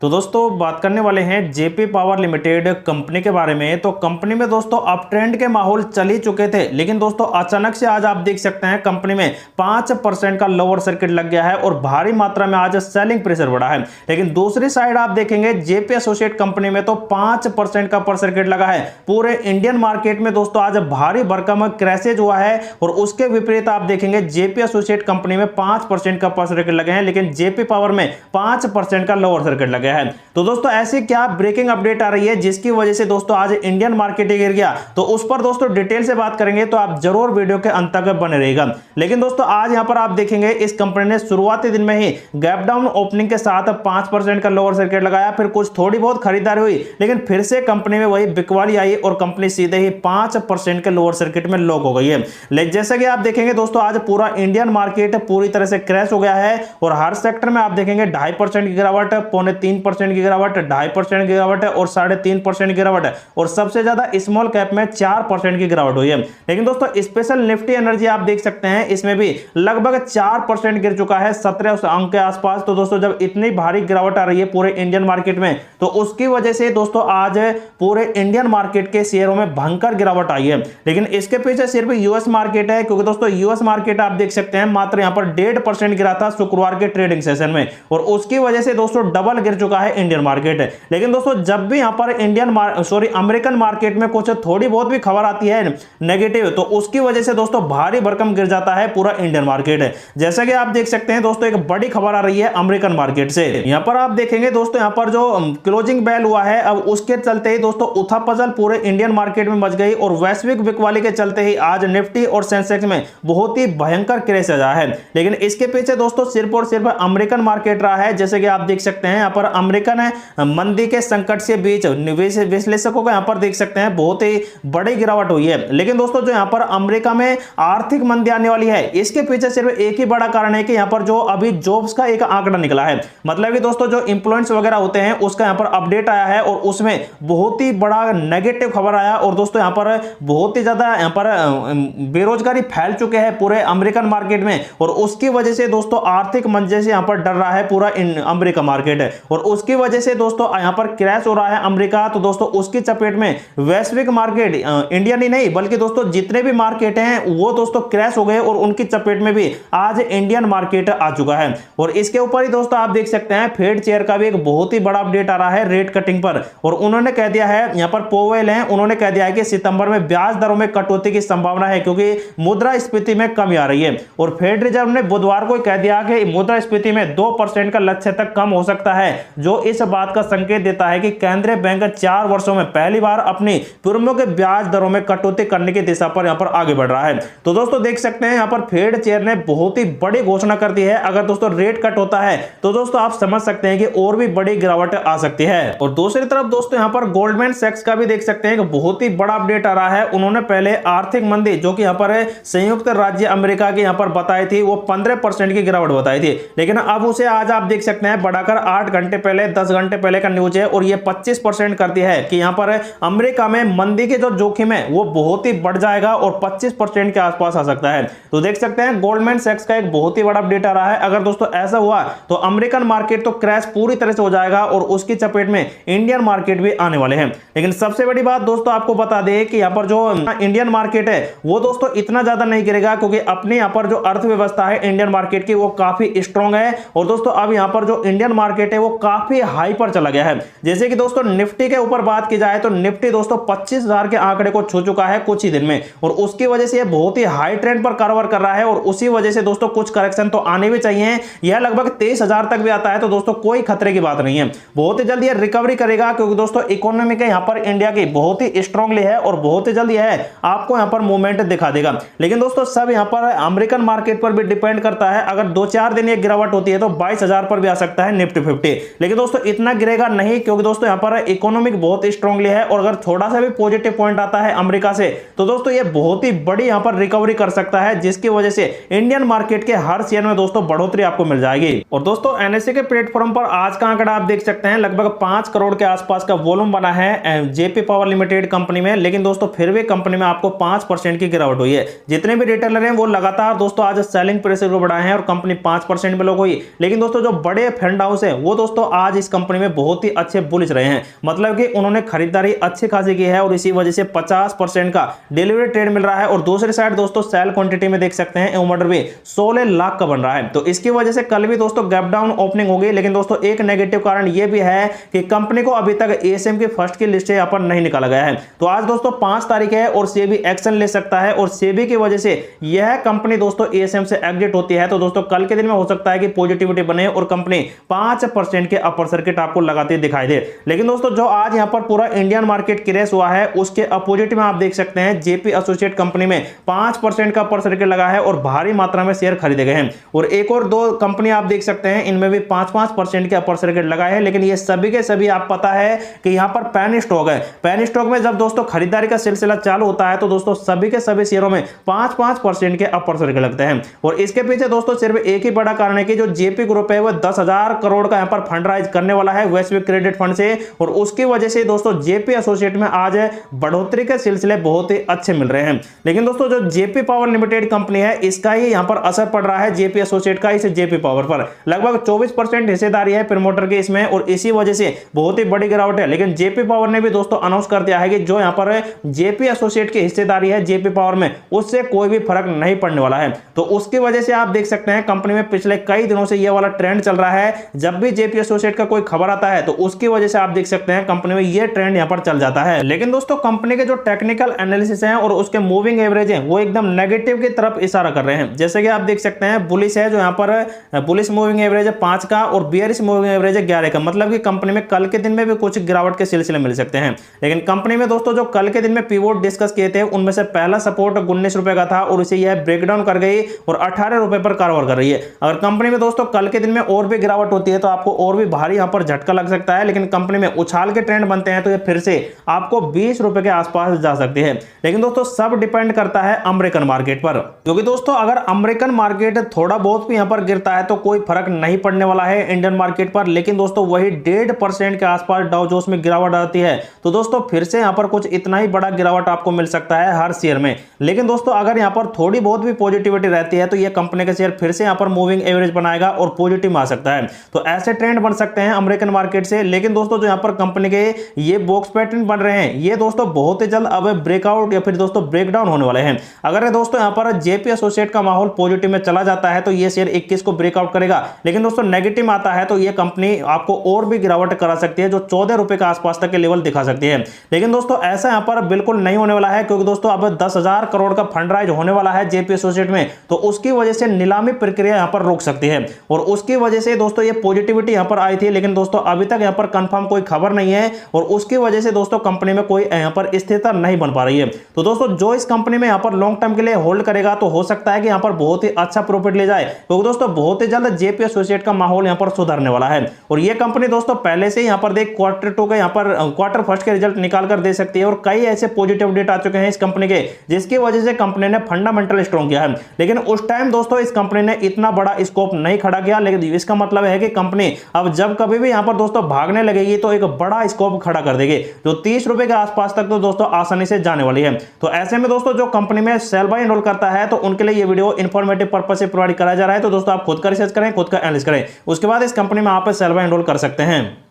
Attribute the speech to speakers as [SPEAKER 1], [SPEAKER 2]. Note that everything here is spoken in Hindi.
[SPEAKER 1] तो दोस्तों बात करने वाले हैं जेपी पावर लिमिटेड कंपनी के बारे में। तो कंपनी में दोस्तों अप ट्रेंड के माहौल चल ही चुके थे, लेकिन दोस्तों अचानक से आज आप देख सकते हैं कंपनी में 5% का लोअर सर्किट लग गया है और भारी मात्रा में आज सेलिंग प्रेशर बढ़ा है। लेकिन दूसरी साइड आप देखेंगे जेपी एसोसिएट कंपनी में तो 5% का पर सर्किट लगा है। पूरे इंडियन मार्केट में दोस्तों आज भारी भरकम क्रैशेज हुआ है और उसके विपरीत आप देखेंगे जेपी एसोसिएट कंपनी में 5% का पर सर्किट लगे हैं, लेकिन जेपी पावर में 5% का लोअर सर्किट लगे है। तो दोस्तों ऐसी क्या ब्रेकिंग अपडेट आ रही है जिसकी वजह से दोस्तों आज इंडियन मार्केट गिर गया, तो उस पर दोस्तों डिटेल से बात करेंगे, तो आप जरूर वीडियो के अंत तक बने रहिएगा। लेकिन दोस्तों आज यहां पर आप देखेंगे इस कंपनी ने शुरुआती दिन में ही गैप डाउन ओपनिंग के साथ 5% का लोअर सर्किट लगाया, फिर कुछ थोड़ी बहुत खरीदारी हुई, लेकिन फिर से कंपनी में वही बिकवाली आई और कंपनी सीधे ही 5% के लोअर सर्किट में लॉक हो गई है। लेकिन जैसा कि आप देखेंगे दोस्तों आज पूरा इंडियन मार्केट पूरी तरह से क्रैश हो गया है और हर सेक्टर में आप देखेंगे 2.5% की गिरावट, 3.25% की गिरावट, 2.5% की गिरावट और 3.5% की गिरावट है और सबसे ज्यादा स्मॉल कैप में 4% की गिरावट हुई है। लेकिन दोस्तों स्पेशल निफ्टी एनर्जी आप देख सकते हैं इसमें भी लगभग 4% गिर चुका है 17 अंक के आसपास। तो दोस्तों जब इतनी भारी गिरावट आ रही है पूरे इंडियन मार्केट में, तो उसकी वजह से दोस्तों आज पूरे इंडियन मार्केट के शेयरों में भयंकर गिरावट आई है। लेकिन इसके पीछे सिर्फ यूएस मार्केट है, क्योंकि दोस्तों यूएस मार्केट आप देख सकते हैं मात्र यहां पर 1.5% गिरा था शुक्रवार के ट्रेडिंग सेशन में और उसकी वजह से दोस्तों डबल गिर चुका है इंडियन मार्केट है। लेकिन दोस्तों जब भी यहां पर अमेरिकन मार्केट में कुछ थोड़ी बहुत भी खबर आती है नेगेटिव, तो उसकी वजह से दोस्तों भारी भरकम गिर जाता है पूरा इंडियन मार्केट है। जैसा कि आप देख सकते हैं दोस्तों एक बड़ी खबर आ रही है अमेरिकन मार्केट से। यहां पर आप देखेंगे दोस्तों यहां पर जो क्लोजिंग बेल हुआ है, अब उसके चलते ही दोस्तों उथल-पुथल पूरे इंडियन मार्केट में मच गई और वैश्विक बिकवाली के चलते ही आज निफ्टी और सेंसेक्स में बहुत ही भयंकर क्रैश आया है। लेकिन इसके पीछे दोस्तों सिर्फ और सिर्फ अमेरिकन मार्केट रहा है। जैसे कि आप देख सकते हैं यहां पर अमेरिकन मंदी के संकट से बीच निवेश विश्लेषकों को यहां पर देख सकते हैं बहुत ही बड़ी गिरावट हुई है। लेकिन दोस्तों जो यहां पर अमेरिका में आर्थिक मंदी आने वाली है, इसके पीछे सिर्फ एक ही बड़ा कारण है कि यहां पर जो अभी जॉब्स का एक आंकड़ा निकला है, मतलब कि दोस्तों जो एम्प्लॉयमेंट वगैरह होते हैं उसका यहां पर अपडेट आया है और उसमें बहुत ही बड़ा नेगेटिव खबर आया और दोस्तों यहां पर बहुत ही ज्यादा यहां पर बेरोजगारी फैल चुके हैं पूरे अमेरिकन मार्केट में और उसकी वजह से दोस्तों आर्थिक मंदी से यहां पर डर रहा है पूरा अमेरिका मार्केट है और उसकी वजह से दोस्तों यहां पर क्रैश हो रहा है अमेरिका। तो दोस्तों उसकी चपेट में वैश्विक मार्केट इंडियन ही नहीं बल्कि दोस्तों जितने भी मार्केट हैं वो दोस्तों क्रैश हो गए और उनकी चपेट में भी आज इंडियन मार्केट आ चुका है। और इसके ऊपर ही दोस्तों आप देख सकते हैं फेड चेयर का भी एक बहुत ही बड़ा अपडेट आ रहा है रेट कटिंग पर और उन्होंने कह दिया है, यहां पर पोवेल है, उन्होंने कह दिया है कि सितंबर में ब्याज दरों में कटौती की संभावना है क्योंकि मुद्रास्फीति में कमी आ रही है। और फेड रिजर्व ने बुधवार को कह दिया कि मुद्रास्फीति में 2% का लक्ष्य तक कम हो सकता है, जो इस बात का संकेत देता है कि केंद्रीय बैंक 4 वर्षों में पहली बार अपनी पूर्वों के ब्याज दरों में कटौती करने की दिशा पर यहां पर आगे बढ़ रहा है। तो दोस्तों देख सकते हैं यहां पर फेड चेयर ने बहुत ही बड़ी घोषणा कर दी है। अगर दोस्तों रेट कट होता है तो दोस्तों आप समझ सकते हैं कि और भी बड़ी गिरावट आ सकती है। और दूसरी तरफ दोस्तों यहां पर गोल्डमैन सैक्स का भी देख सकते हैं कि बहुत ही बड़ा अपडेट आ रहा है। उन्होंने पहले आर्थिक मंदी जो कि यहां पर संयुक्त राज्य अमेरिका की यहां पर बताई थी वो 15% की गिरावट बताई थी, लेकिन अब उसे आज आप देख सकते हैं बढ़ाकर 8 घंटे पहले 10 घंटे पहले का न्यूज है और ये 25% कर दिया है कि यहां पर अमेरिका में मंदी के जो जोखिम है वो बहुत ही बढ़ जाएगा और 25% के आसपास आ सकता है। तो देख सकते हैं गोल्डमैन सैक्स का एक बहुत ही बड़ा अपडेट आ रहा है। अगर दोस्तों ऐसा हुआ तो अमेरिकन मार्केट तो क्रैश पूरी तरह से हो जाएगा और उसकी चपेट में इंडियन मार्केट भी आने वाले हैं। लेकिन सबसे बड़ी बात दोस्तों आपको बता दें कि यहां पर जो इंडियन मार्केट है वो दोस्तों इतना ज्यादा नहीं गिरेगा क्योंकि अपने यहां पर जो अर्थव्यवस्था है इंडियन मार्केट की वो काफी स्ट्रांग है और दोस्तों अब यहां पर जो इंडियन मार्केट है वो काफी हाई पर चला गया है। जैसे कि दोस्तों निफ्टी के ऊपर बात की जाए तो निफ्टी दोस्तों 25,000 के आंकड़े को छू चुका है कुछ ही दिन में और उसकी वजह से ये बहुत ही हाई ट्रेंड पर कारोबार कर रहा है और उसी वजह से दोस्तों कुछ करेक्शन तो आने भी चाहिए। यह लगभग 23,000 तक भी आता है तो दोस्तों कोई खतरे की बात नहीं है, बहुत ही जल्दी ये रिकवरी करेगा क्योंकि दोस्तों इकोनॉमी के यहां पर इंडिया की बहुत ही स्ट्रांगली है और बहुत ही जल्दी है आपको यहां पर मूवमेंट दिखा देगा। लेकिन दोस्तों सब यहां पर अमेरिकन मार्केट पर भी डिपेंड करता है। अगर 2-4 दिन ये गिरावट होती है तो 22,000 पर भी आ सकता है निफ्टी 50, लेकिन दोस्तों इतना गिरेगा नहीं क्योंकि दोस्तों यहां पर इकोनॉमिक बहुत स्ट्रांगली है और अगर थोड़ा सा भी पॉजिटिव पॉइंट आता है अमेरिका से तो दोस्तों ये बहुत ही बड़ी यहां पर रिकवरी कर सकता है जिसकी वजह से इंडियन मार्केट के हर शेयर में दोस्तों बढ़ोतरी आपको मिल जाएगी। और दोस्तों एनएसए के प्लेटफॉर्म पर आज का आंकड़ा आप देख सकते हैं लगभग 5 करोड़ के आसपास का वॉल्यूम बना है जेपी पावर लिमिटेड कंपनी में, लेकिन दोस्तों फिर भी कंपनी में आपको 5% की गिरावट हुई है। जितने भी रिटेलर हैं वो लगातार दोस्तों आज सेलिंग प्रेशर को बढ़ाए हैं और कंपनी 5% में लोग हुई। लेकिन दोस्तों जो बड़े फंड हाउस है वो दोस्तों आज इस कंपनी में बहुत ही अच्छे बुलिश रहे हैं, मतलब कि उन्होंने खरीदारी अच्छी खासी की है और इसी वजह से 50% का डिलीवरी ट्रेड मिल रहा है। और दूसरी साइड दोस्तों सेल क्वांटिटी में देख सकते हैं ऑर्डर भी 16 लाख का बन रहा है। तो इसकी वजह से कल भी दोस्तों गैप डाउन ओपनिंग होगी, लेकिन दोस्तों एक नेगेटिव कारण यह भी है कि कंपनी को अभी तक एएसएम की फर्स्ट की लिस्ट यहां पर नहीं निकाला गया है। तो आज दोस्तों 5 तारीख है और सेबी एक्शन ले सकता है और सेबी की वजह से यह कंपनी दोस्तों एएसएम से एग्जिट होती है। तो दोस्तों कल के दिन में हो सकता है कि पॉजिटिविटी बने और कंपनी 5% के अपर सर्किट आपको लगाते दिखाई दे। लेकिन दोस्तों जो आज यहां पर पूरा इंडियन मार्केट क्रैश हुआ है उसके अपोजिट में आप देख सकते हैं जेपी एसोसिएट कंपनी में 5% का अपर सर्किट लगा है और भारी मात्रा में शेयर खरीदे गए हैं। और एक और दो कंपनी आप देख सकते हैं इनमें भी 5% के अपर सर्किट लगा है, लेकिन ये सभी के सभी आप पता है कि यहां पर पेनी स्टॉक है। पेनी स्टॉक में जब दोस्तों खरीदारी का सिलसिला चालू होता है तो दोस्तों सभी के सभी शेयरों में 5% के अपर सर्किट लगते हैं। और इसके पीछे दोस्तों सिर्फ एक ही बड़ा कारण है कि जो जेपी ग्रुप है वो 10,000 करोड़ का यहां पर फंड राइज करने वाला है वैश्विक क्रेडिट फंड से, और उसकी वजह से दोस्तों जेपी एसोसिएट में आज बढ़ोतरी के सिलसिले बहुत ही अच्छे मिल रहे हैं। लेकिन दोस्तों जो जेपी पावर लिमिटेड कंपनी है इसका ही यहां पर असर पड़ रहा है जेपी एसोसिएट का इस जेपी पावर पर। लगभग 24% हिस्सेदारी है प्रमोटर की इसमें और इसी वजह से बहुत ही बड़ी गिरावट है। लेकिन जेपी पावर ने भी दोस्तों अनाउंस कर दिया है कि जो यहां पर जेपी एसोसिएट की हिस्सेदारी है जेपी पावर में उससे कोई भी फर्क नहीं पड़ने वाला है। तो उसकी वजह से आप देख सकते हैं कंपनी में पिछले कई दिनों से यह वाला ट्रेंड चल रहा है, जब भी जेपी एसोसिएट का कोई खबर आता है तो उसकी वजह से आप देख सकते हैं कंपनी में यह ट्रेंड यहां पर चल जाता है। लेकिन दोस्तों कंपनी के जो टेक्निकल एनालिसिस है और उसके मूविंग एवरेज है वो एकदम नेगेटिव की तरफ इशारा कर रहे हैं। जैसे कि आप देख सकते हैं बुलिश है जो यहां पर बुलिश मूविंग एवरेज है 5 का और बियरिश मूविंग एवरेज है 11 का, मतलब कि कंपनी में कल के दिन में भी कुछ गिरावट के सिलसिले मिल सकते हैं। लेकिन कंपनी में दोस्तों जो कल के दिन में पिवोट डिस्कस किए थे उनमें से पहला सपोर्ट 19 रुपए का था और इसे यह ब्रेकडाउन कर गई और 18 रुपए पर कारोबार कर रही है। अगर कंपनी में दोस्तों कल के दिन में और भी गिरावट होती है तो आपको और भी भारी यहां पर झटका लग सकता है। लेकिन कंपनी में उछाल के ट्रेंड बनते हैं तो ये फिर से आपको 20 रुपए के आसपास जा सकती है। लेकिन दोस्तों सब डिपेंड करता है अमेरिकन मार्केट पर, क्योंकि दोस्तों अगर अमेरिकन मार्केट थोड़ा बहुत भी यहां पर गिरता है तो कोई फर्क नहीं पड़ने वाला है इंडियन मार्केट पर। लेकिन दोस्तों वही 1.5% के आसपास डाउ जोन्स में गिरावट आती है तो दोस्तों फिर से यहां पर कुछ इतना ही बड़ा गिरावट आपको मिल सकता है हर शेयर में। लेकिन दोस्तों अगर यहां पर थोड़ी बहुत भी पॉजिटिविटी रहती है तो ये कंपनी का शेयर फिर से यहां पर मूविंग एवरेज बनाएगा और पॉजिटिव में आ सकता है। तो ऐसे ट्रेंड बन सकते हैं अमेरिकन मार्केट से। लेकिन दोस्तों जो यहां पर कंपनी के ये बॉक्स पैटर्न बन रहे हैं ये दोस्तों बहुत ही जल्द अब ब्रेकआउट या फिर दोस्तों ब्रेकडाउन होने वाले हैं। अगर दोस्तों यहां पर जेपी एसोसिएट का माहौल पॉजिटिव में चला जाता है तो ये शेयर 21 को ब्रेकआउट करेगा। लेकिन दोस्तों नेगेटिव आता है तो ये कंपनी आपको और भी गिरावट करा सकती है जो 14 रुपए के आसपास तक के लेवल दिखा सकती है। लेकिन दोस्तों ऐसा यहां पर बिल्कुल नहीं होने वाला है, क्योंकि दोस्तों अब 10,000 करोड़ का फंड राइज होने वाला है जेपी एसोसिएट में, तो उसकी वजह से नीलामी प्रक्रिया यहां पर रोक सकती है। और उसकी वजह से दोस्तों ये पॉजिटिविटी यहां पर आई थी, लेकिन दोस्तों अभी तक यहां पर कंफर्म कोई खबर नहीं है और उसकी वजह से दोस्तों कंपनी में कोई यहां पर स्थिरता नहीं बन पा रही है। तो दोस्तों जो इस कंपनी में यहां पर लॉन्ग टर्म के लिए होल्ड करेगा तो हो सकता है कि यहां पर बहुत ही अच्छा प्रॉफिट ले जाए, क्योंकि दोस्तों बहुत ही जल्द जेपी एसोसिएट का माहौल यहां पर सुधरने वाला है। और ये कंपनी दोस्तों पहले से यहां पर देख क्वार्टर 2 के यहां पर क्वार्टर फर्स्ट के रिजल्ट निकाल कर दे सकती है और कई ऐसे पॉजिटिव अपडेट आ चुके हैं इस कंपनी के जिसकी वजह से कंपनी ने फंडामेंटल स्ट्रॉन्ग किया है। लेकिन उस टाइम दोस्तों इस कंपनी ने इतना बड़ा स्कोप नहीं खड़ा किया, लेकिन इसका मतलब है कि कंपनी अब जब कभी भी यहां पर दोस्तों भागने लगेगी तो एक बड़ा स्कोप खड़ा कर देगी जो 30 रुपए के आसपास तक तो दोस्तों आसानी से जाने वाली है। तो ऐसे में दोस्तों जो कंपनी में सेल बाय एनरोल करता है तो उनके लिए ये वीडियो इंफॉर्मेटिव पर्पस से प्रोवाइड कराया जा रहा है। तो दोस्तों आप खुद का रिसर्च करें, खुद का एनालिसिस करें, उसके बाद इस कंपनी में आप सेल बाय एनरोल कर सकते हैं।